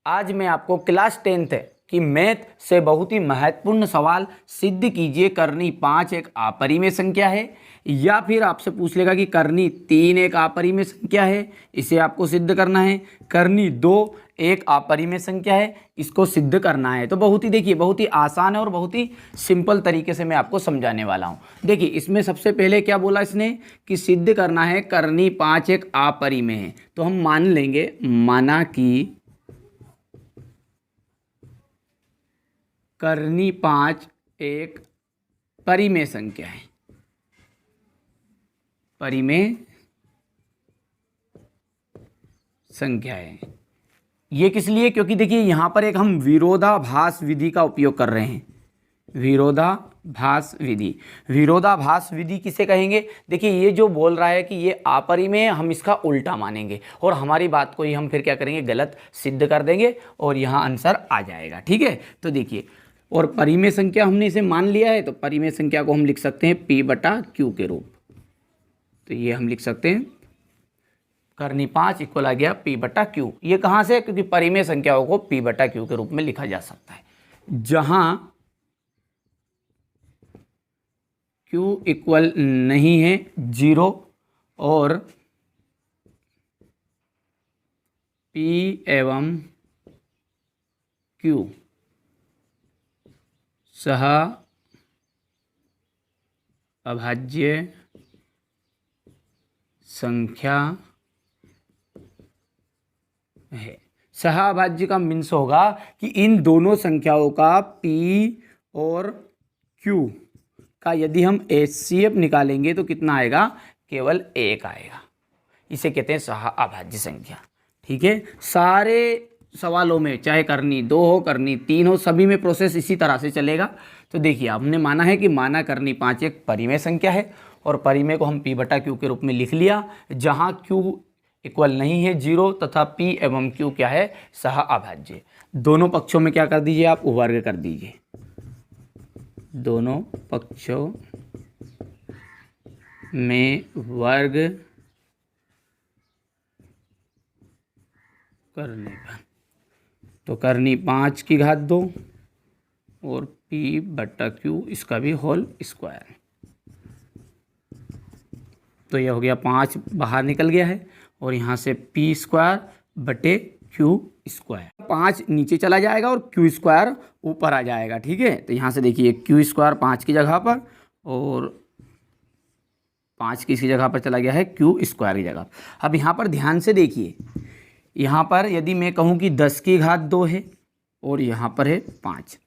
आज मैं आपको क्लास 10th की मैथ से बहुत ही महत्वपूर्ण सवाल सिद्ध कीजिए करनी 5 एक अपरिमेय संख्या है, या फिर आपसे पूछ लेगा कि करनी 3 एक अपरिमेय संख्या है, इसे आपको सिद्ध करना है। करनी 2 एक अपरिमेय संख्या है, इसको सिद्ध करना है। तो बहुत ही देखिए बहुत ही आसान है और बहुत ही सिंपल तरीके से मैं आपको समझाने वाला हूँ। देखिए इसमें सबसे पहले क्या बोला इसने कि सिद्ध करना है करनी 5 एक अपरिमेय है। तो हम मान लेंगे, माना कि करनी 5 एक परिमेय संख्या है। परिमेय संख्या है ये किस लिए? क्योंकि देखिए यहां पर एक हम विरोधाभास विधि का उपयोग कर रहे हैं। विरोधाभास विधि, विरोधाभास विधि किसे कहेंगे? देखिए ये जो बोल रहा है कि ये अपरिमेय, हम इसका उल्टा मानेंगे और हमारी बात को ही हम फिर क्या करेंगे, गलत सिद्ध कर देंगे और यहाँ आंसर आ जाएगा। ठीक है, तो देखिए और परिमेय संख्या हमने इसे मान लिया है, तो परिमेय संख्या को हम लिख सकते हैं P/Q के रूप। तो ये हम लिख सकते हैं करनी 5 इक्वल आ गया P/Q। ये कहाँ से? क्योंकि परिमेय संख्याओं को P/Q के रूप में लिखा जा सकता है, जहां Q इक्वल नहीं है 0 और P एवं Q सह अभाज्य संख्या है। सह अभाज्य का मीन्स होगा कि इन दोनों संख्याओं का P और Q का यदि हम HCF निकालेंगे तो कितना आएगा? केवल 1 आएगा। इसे कहते हैं सह अभाज्य संख्या। ठीक है, सारे सवालों में चाहे करनी 2 हो करनी 3 हो, सभी में प्रोसेस इसी तरह से चलेगा। तो देखिए हमने माना है कि माना करनी 5 एक परिमेय संख्या है और परिमेय को हम P/Q के रूप में लिख लिया, जहां Q इक्वल नहीं है 0 तथा P एवं Q क्या है? सह अभाज्य। दोनों पक्षों में क्या कर दीजिए आप? वर्ग कर दीजिए। दोनों पक्षों में वर्ग करने पर तो करनी 5 की घात 2 और P/Q इसका भी होल स्क्वायर। तो यह हो गया 5 बाहर निकल गया है और यहाँ से P²/Q²। 5 नीचे चला जाएगा और Q² ऊपर आ जाएगा। ठीक है, तो यहाँ से देखिए Q² 5 की जगह पर और 5 किसकी जगह पर चला गया है? Q² की जगह। अब यहाँ पर ध्यान से देखिए, यहाँ पर यदि मैं कहूँ कि 10 की घात 2 है और यहाँ पर है 5,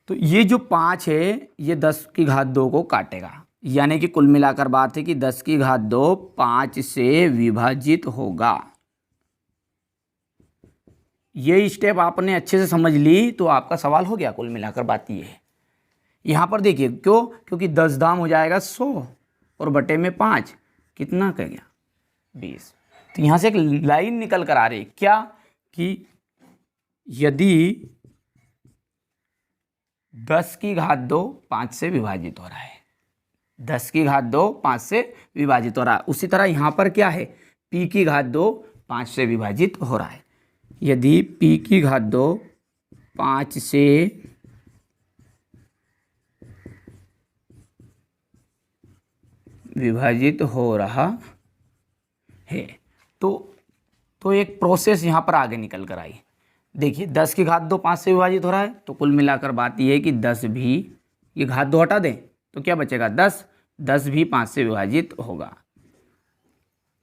तो ये जो 5 है ये 10 की घात 2 को काटेगा, यानी कि कुल मिलाकर बात है कि 10 की घात 2 5 से विभाजित होगा। ये स्टेप आपने अच्छे से समझ ली तो आपका सवाल हो गया। कुल मिलाकर बात ये है। यहाँ पर देखिए क्यों? क्योंकि 10 दाम हो जाएगा 100 और बटे में 5 कितना कर गया? 20। तो यहाँ से एक लाइन निकल कर आ रही क्या कि यदि 10 की घात 2 5 से विभाजित हो रहा है, 10 की घात 2 5 से विभाजित हो रहा है, उसी तरह यहाँ पर क्या है? P की घात 2 5 से विभाजित हो रहा है। यदि P की घात 2 5 से विभाजित हो रहा है तो एक प्रोसेस यहाँ पर आगे निकल कर आई। देखिए 10 की घात 2 5 से विभाजित हो रहा है, तो कुल मिलाकर बात यह है कि 10 भी, ये घात 2 हटा दें तो क्या बचेगा? 10 भी 5 से विभाजित होगा।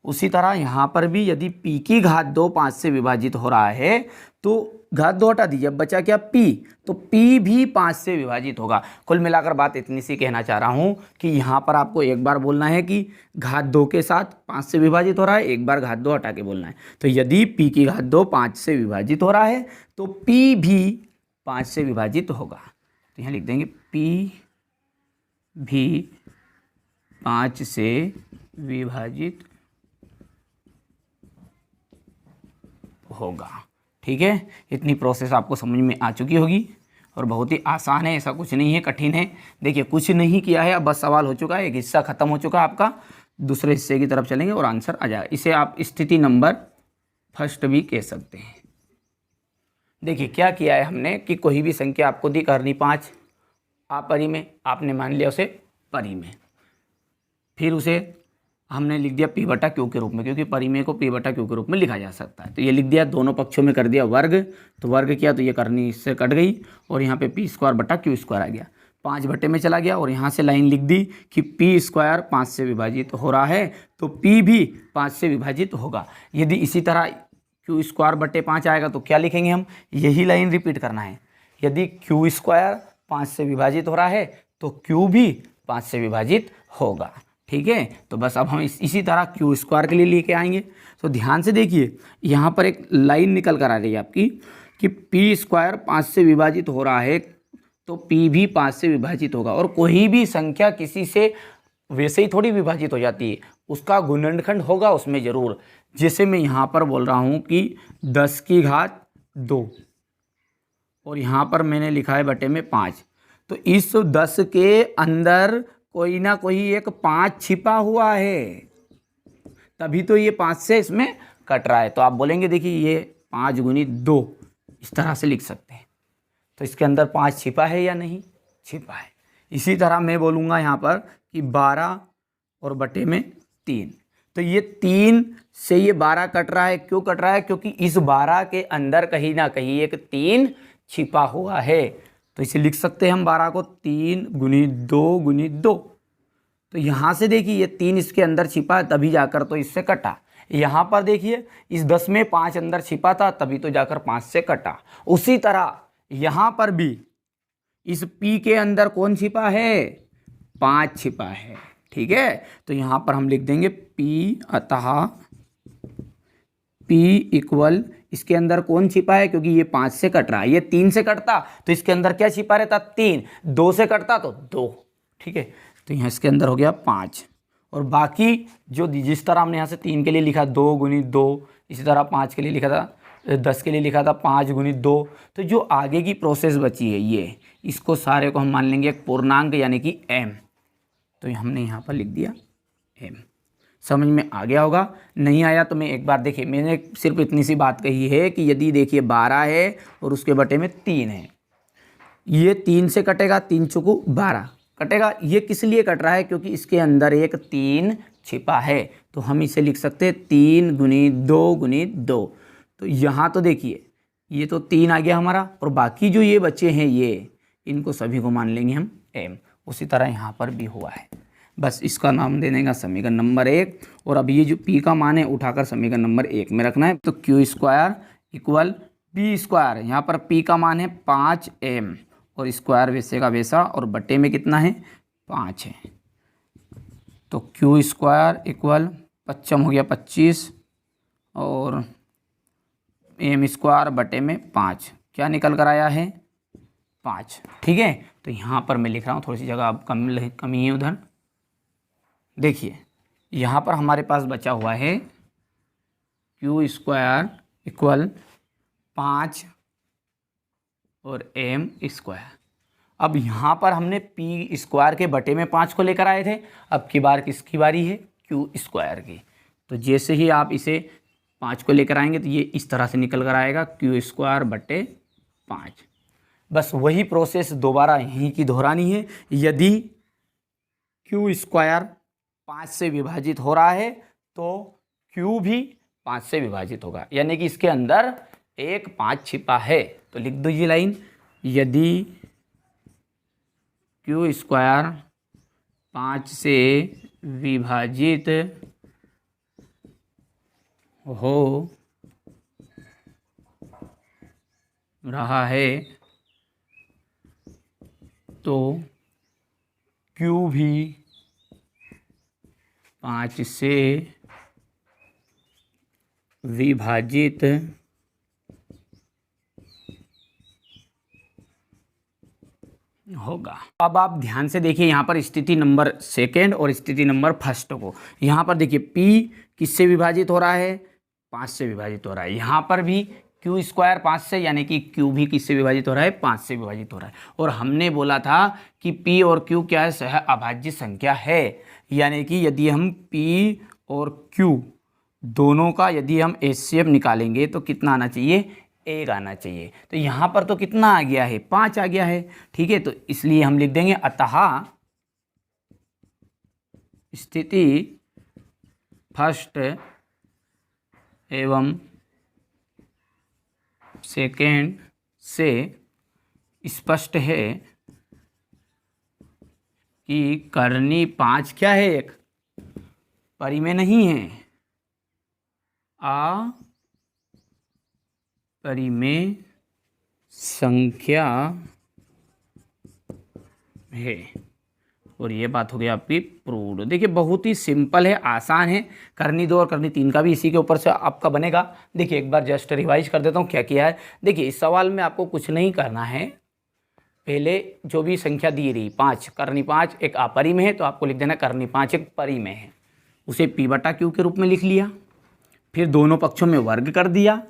उसी तरह यहाँ पर भी यदि P की घात 2 5 से विभाजित हो रहा है तो घात 2 हटा दीजिए, अब बचा क्या? P। तो P भी 5 से विभाजित होगा। कुल मिलाकर बात इतनी सी कहना चाह रहा हूँ कि यहाँ पर आपको एक बार बोलना है कि घात 2 के साथ 5 से विभाजित हो रहा है, एक बार घात 2 हटा के बोलना है। तो यदि P की घात 2 5 से विभाजित हो रहा है तो P भी 5 से विभाजित होगा। तो यहाँ लिख देंगे P भी 5 से विभाजित होगा। ठीक है, इतनी प्रोसेस आपको समझ में आ चुकी होगी और बहुत ही आसान है, ऐसा कुछ नहीं है कठिन है। देखिए कुछ नहीं किया है, अब बस सवाल हो चुका है, एक हिस्सा खत्म हो चुका है आपका, दूसरे हिस्से की तरफ चलेंगे और आंसर आ जाएगा। इसे आप स्थिति नंबर फर्स्ट भी कह सकते हैं। देखिए क्या किया है हमने कि कोई भी संख्या आपको दी करनी 5 अपरी में, आपने मान लिया उसे परी में, फिर उसे हमने लिख दिया पी बटा क्यू के रूप में, क्योंकि परिमेय को पी बटा क्यू के रूप में लिखा जा सकता है। तो ये लिख दिया, दोनों पक्षों में कर दिया वर्ग, तो वर्ग किया तो ये करनी इससे कट गई और यहाँ पे पी स्क्वायर बटा क्यू स्क्वायर आ गया, 5 बटे में चला गया। और यहाँ से लाइन लिख दी कि पी स्क्वायर 5 से विभाजित हो रहा है तो पी भी 5 से विभाजित होगा। यदि इसी तरह क्यू स्क्वायर बटे 5 आएगा तो क्या लिखेंगे हम, यही लाइन रिपीट करना है। यदि क्यू स्क्वायर 5 से विभाजित हो रहा है तो क्यू भी 5 से विभाजित होगा। ठीक है, तो बस अब हम इसी तरह क्यू स्क्वायर के लिए लेके आएंगे। तो ध्यान से देखिए, यहाँ पर एक लाइन निकल कर आ रही है आपकी कि पी स्क्वायर 5 से विभाजित हो रहा है तो पी भी 5 से विभाजित होगा। और कोई भी संख्या किसी से वैसे ही थोड़ी विभाजित हो जाती है, उसका गुणनखंड होगा उसमें ज़रूर। जैसे मैं यहाँ पर बोल रहा हूँ कि 10 की घात 2 और यहाँ पर मैंने लिखा है बटे में 5, तो इस 10 के अंदर कोई ना कोई एक 5 छिपा हुआ है, तभी तो ये 5 से इसमें कट रहा है। तो आप बोलेंगे देखिए ये 5 गुनी 2 इस तरह से लिख सकते हैं, तो इसके अंदर 5 छिपा है या नहीं, छिपा है। इसी तरह मैं बोलूँगा यहाँ पर कि 12 और बटे में 3, तो ये 3 से ये 12 कट रहा है। क्यों कट रहा है, क्योंकि इस 12 के अंदर कहीं ना कहीं एक 3 छिपा हुआ है। तो इसे लिख सकते हैं हम 12 को 3 गुनी 2 गुनी 2। तो यहाँ से देखिए ये 3 इसके अंदर छिपा है तभी जाकर तो इससे कटा। यहाँ पर देखिए इस 10 में 5 अंदर छिपा था तभी तो जाकर 5 से कटा। उसी तरह यहाँ पर भी इस P के अंदर कौन छिपा है, 5 छिपा है। ठीक है, तो यहाँ पर हम लिख देंगे P, अतः P इक्वल इसके अंदर कौन छिपा है, क्योंकि ये 5 से कट रहा है, ये 3 से कटता तो इसके अंदर क्या छिपा रहता, 3, 2 से कटता तो 2। ठीक है, तो यहाँ इसके अंदर हो गया 5 और बाकी जो जिस तरह हमने यहाँ से 3 के लिए लिखा 2 गुनी 2, इसी तरह 5 के लिए लिखा था, 10 के लिए लिखा था 5 गुनी 2। तो जो आगे की प्रोसेस बची है ये, इसको सारे को हम मान लेंगे एक पूर्णांक यानी कि m। तो हमने यहाँ पर लिख दिया m। समझ में आ गया होगा, नहीं आया तो मैं एक बार देखिए, मैंने सिर्फ इतनी सी बात कही है कि यदि देखिए 12 है और उसके बटे में 3 है, ये 3 से कटेगा, 3 चौको 12 कटेगा। ये किस लिए कट रहा है, क्योंकि इसके अंदर एक 3 छिपा है। तो हम इसे लिख सकते हैं 3 गुनी 2 गुनी 2। तो यहाँ तो देखिए ये तो 3 आ गया हमारा, और बाकी जो ये बच्चे हैं ये, इनको सभी को मान लेंगे हम m। उसी तरह यहाँ पर भी हुआ है, बस इसका नाम दे देंगे समीकरण नंबर 1। और अब ये जो p का मान है उठाकर समीकरण नंबर 1 में रखना है। तो Q square equal p square, यहाँ पर p का मान है 5m और स्क्वायर वैसे का वैसा, और बटे में कितना है 5 है। तो क्यू स्क्वायर इक्वल 5 हो गया 25 और m स्क्वायर बटे में 5, क्या निकल कर आया है 5। ठीक है, तो यहाँ पर मैं लिख रहा हूँ, थोड़ी सी जगह अब कमी है उधर। देखिए यहाँ पर हमारे पास बचा हुआ है क्यू स्क्वायर इक्वल 5 और m स्क्वायर। अब यहाँ पर हमने p स्क्वायर के बटे में 5 को लेकर आए थे, अब की बार किसकी बारी है, क्यू स्क्वायर की। तो जैसे ही आप इसे 5 को लेकर आएंगे तो ये इस तरह से निकल कर आएगा क्यू स्क्वायर बटे 5। बस वही प्रोसेस दोबारा यहीं की दोहरानी है। यदि क्यू स्क्वायर 5 से विभाजित हो रहा है तो क्यू भी 5 से विभाजित होगा, यानी कि इसके अंदर एक 5 छिपा है। तो लिख दो ये लाइन, यदि क्यू स्क्वायर 5 से विभाजित हो रहा है तो क्यू भी 5 से विभाजित होगा। अब आप ध्यान से देखिए यहाँ पर स्थिति नंबर 2 और स्थिति नंबर 1 को। यहाँ पर देखिए P किससे विभाजित हो रहा है, 5 से विभाजित हो रहा है। यहाँ पर भी क्यू स्क्वायर 5 से, यानी कि क्यू भी किससे विभाजित हो रहा है, 5 से विभाजित हो रहा है। और हमने बोला था कि P और Q क्या है, सह अभाज्य संख्या है, यानी कि यदि हम P और Q दोनों का यदि हम एचसीएफ निकालेंगे तो कितना आना चाहिए, 1 आना चाहिए। तो यहाँ पर तो कितना आ गया है, 5 आ गया है। ठीक है, तो इसलिए हम लिख देंगे अतः स्थिति फर्स्ट एवं सेकेंड से स्पष्ट है कि करनी 5 क्या है, एक परिमेय नहीं है, अपरिमेय संख्या है। और ये बात हो गई आपकी प्रूव्ड। देखिए बहुत ही सिंपल है, आसान है। करनी 2 और करनी 3 का भी इसी के ऊपर से आपका बनेगा। देखिए एक बार जस्ट रिवाइज कर देता हूँ क्या किया है। देखिए इस सवाल में आपको कुछ नहीं करना है, पहले जो भी संख्या दी रही 5, करनी 5 एक अपरिमेय है तो आपको लिख देना करनी 5 एक परिमेय है, उसे P बटा Q के रूप में लिख लिया। फिर दोनों पक्षों में वर्ग कर दिया,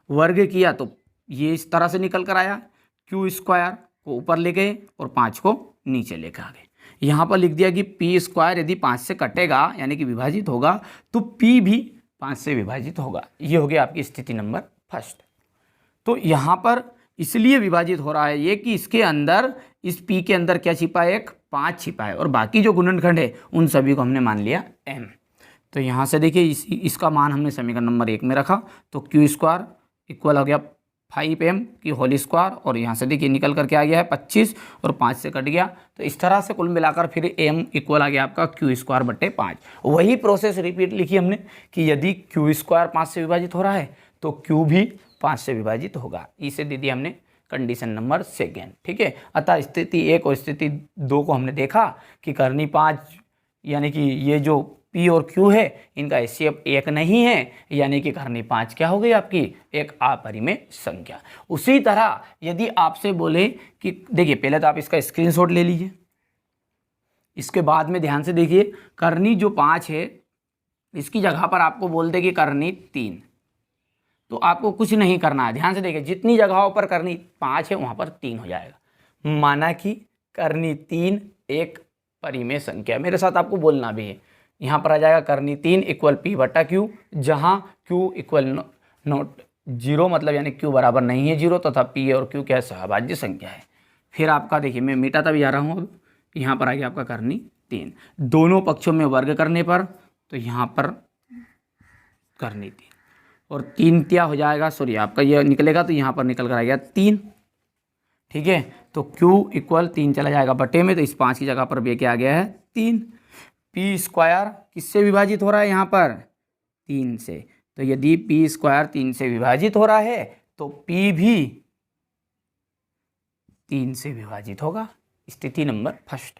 वर्ग किया तो ये इस तरह से निकल कर आया, Q स्क्वायर को ऊपर ले गए और 5 को नीचे लेकर आ गए। यहाँ पर लिख दिया कि P स्क्वायर यदि 5 से कटेगा यानी कि विभाजित होगा तो P भी 5 से विभाजित होगा। ये हो गया आपकी स्थिति नंबर फर्स्ट। तो यहाँ पर इसलिए विभाजित हो रहा है ये कि इसके अंदर, इस P के अंदर क्या छिपा है, एक 5 छिपा है और बाकी जो गुणनखंड है उन सभी को हमने मान लिया m। तो यहाँ से देखिए इसका मान हमने समीकरण नंबर 1 में रखा तो Q स्क्वायर इक्वल हो गया 5m की होल स्क्वायर और यहाँ से देखिए निकल करके आ गया है 25 और 5 से कट गया। तो इस तरह से कुल मिलाकर फिर m इक्वल आ गया आपका Q स्क्वायर बटे 5। वही प्रोसेस रिपीट लिखी हमने कि यदि Q स्क्वायर 5 से विभाजित हो रहा है तो Q भी 5 से विभाजित होगा। इसे दे दिया हमने कंडीशन नंबर सेकेंड। ठीक है, अतः स्थिति 1 और स्थिति 2 को हमने देखा कि करनी 5 यानी कि ये जो P और Q है इनका एचसीएफ 1 नहीं है, यानी कि करनी 5 क्या हो गई आपकी, एक अपरिमेय संख्या। उसी तरह यदि आपसे बोले कि देखिए पहले तो आप इसका स्क्रीनशॉट ले लीजिए, इसके बाद में ध्यान से देखिए करनी जो 5 है इसकी जगह पर आपको बोल दे कि करनी 3, तो आपको कुछ नहीं करना है। ध्यान से देखिए जितनी जगहों पर करनी 5 है वहाँ पर 3 हो जाएगा, माना कि करनी 3 एक परिमेय संख्या। मेरे साथ आपको बोलना भी है, यहाँ पर आ जाएगा करनी 3 इक्वल P बटा Q, जहाँ Q इक्वल नॉट 0 मतलब यानी Q बराबर नहीं है 0 तथा P और Q क्या है, सहभाज्य संख्या है। फिर आपका देखिए मैं मिटाता भी जा रहा हूँ, अब यहाँ पर आ गया आपका करनी 3, दोनों पक्षों में वर्ग करने पर तो यहाँ पर करनी 3 और 3 क्या हो जाएगा, सॉरी आपका ये निकलेगा तो यहाँ पर निकल कर आ गया 3। ठीक है, तो Q इक्वल 3 चला जाएगा बटे में, तो इस 5 की जगह पर भी क्या आ गया है 3। P स्क्वायर किससे विभाजित हो रहा है यहाँ पर, 3 से। तो यदि P स्क्वायर 3 से विभाजित हो रहा है तो P भी 3 से विभाजित होगा, स्थिति नंबर फर्स्ट।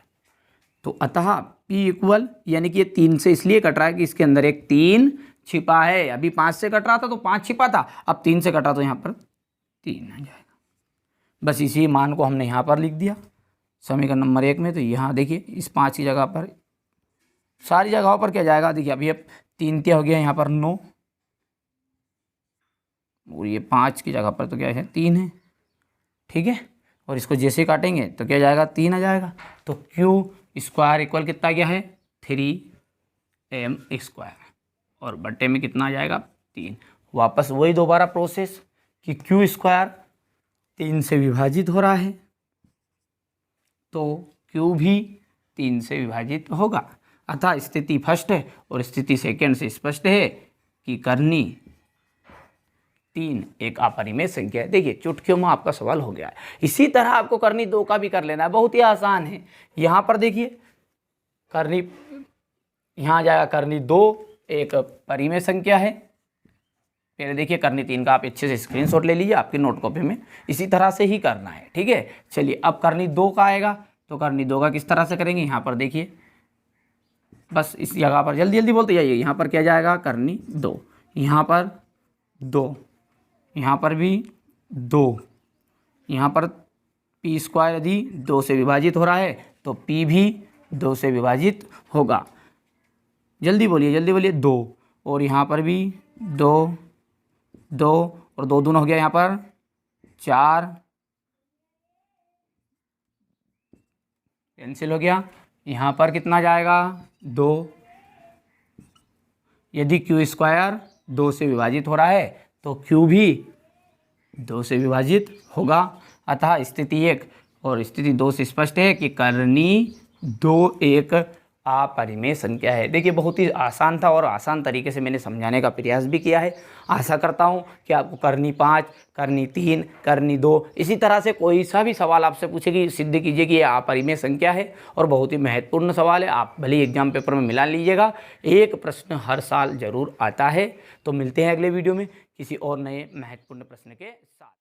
तो अतः P इक्वल यानी कि ये 3 से इसलिए कट रहा है कि इसके अंदर एक 3 छिपा है। अभी 5 से कट रहा था तो 5 छिपा था, अब 3 से कटा तो यहाँ पर 3 आ जाएगा। बस इसी मान को हमने यहाँ पर लिख दिया समीकरण नंबर 1 में। तो यहाँ देखिए इस 5 की जगह पर सारी जगहों पर क्या जाएगा, देखिए अभी अब 3 क्या हो गया यहाँ पर 9 और ये 5 की जगह पर तो क्या है 3 है। ठीक है, और इसको जैसे काटेंगे तो क्या जाएगा 3 आ जाएगा। तो Q स्क्वायर इक्वल कितना गया है 3m स्क्वायर और बट्टे में कितना आ जाएगा 3। वापस वही दोबारा प्रोसेस कि Q स्क्वायर 3 से विभाजित हो रहा है तो Q भी 3 से विभाजित होगा। अतः स्थिति फर्स्ट है और स्थिति सेकेंड से स्पष्ट है कि करनी 3 एक अपरिमेय संख्या है। देखिए चुटकियों में आपका सवाल हो गया है। इसी तरह आपको करनी 2 का भी कर लेना है, बहुत ही आसान है। यहाँ पर देखिए करनी, यहाँ आ जाएगा करनी 2 एक परिमेय संख्या है। पहले देखिए करनी 3 का आप अच्छे से स्क्रीनशॉट ले लीजिए आपकी नोट कॉपी में, इसी तरह से ही करना है। ठीक है, चलिए अब करनी 2 का आएगा तो करनी 2 का किस तरह से करेंगे, यहाँ पर देखिए बस इस जगह पर जल्दी जल्दी बोलते जाइए। यहाँ पर क्या जाएगा करनी 2, यहाँ पर 2, यहाँ पर भी 2, यहाँ पर P स्क्वायर यदि 2 से विभाजित हो रहा है तो P भी 2 से विभाजित होगा। जल्दी बोलिए 2, और यहाँ पर भी 2 2 और 2 दूना हो गया यहाँ पर 4, कैंसिल हो गया। यहाँ पर कितना जाएगा 2, यदि क्यू स्क्वायर 2 से विभाजित हो रहा है तो क्यू भी 2 से विभाजित होगा। अतः स्थिति 1 और स्थिति 2 से स्पष्ट है कि करनी 2 एक अपरिमेय संख्या है। देखिए बहुत ही आसान था और आसान तरीके से मैंने समझाने का प्रयास भी किया है। आशा करता हूँ कि आपको करनी 5, करनी 3, करनी 2 इसी तरह से कोई सा भी सवाल आपसे पूछेगी सिद्ध कीजिए कि ये अपरिमेय संख्या है और बहुत ही महत्वपूर्ण सवाल है। आप भले ही एग्जाम पेपर में मिला लीजिएगा, एक प्रश्न हर साल जरूर आता है। तो मिलते हैं अगले वीडियो में किसी और नए महत्वपूर्ण प्रश्न के साथ।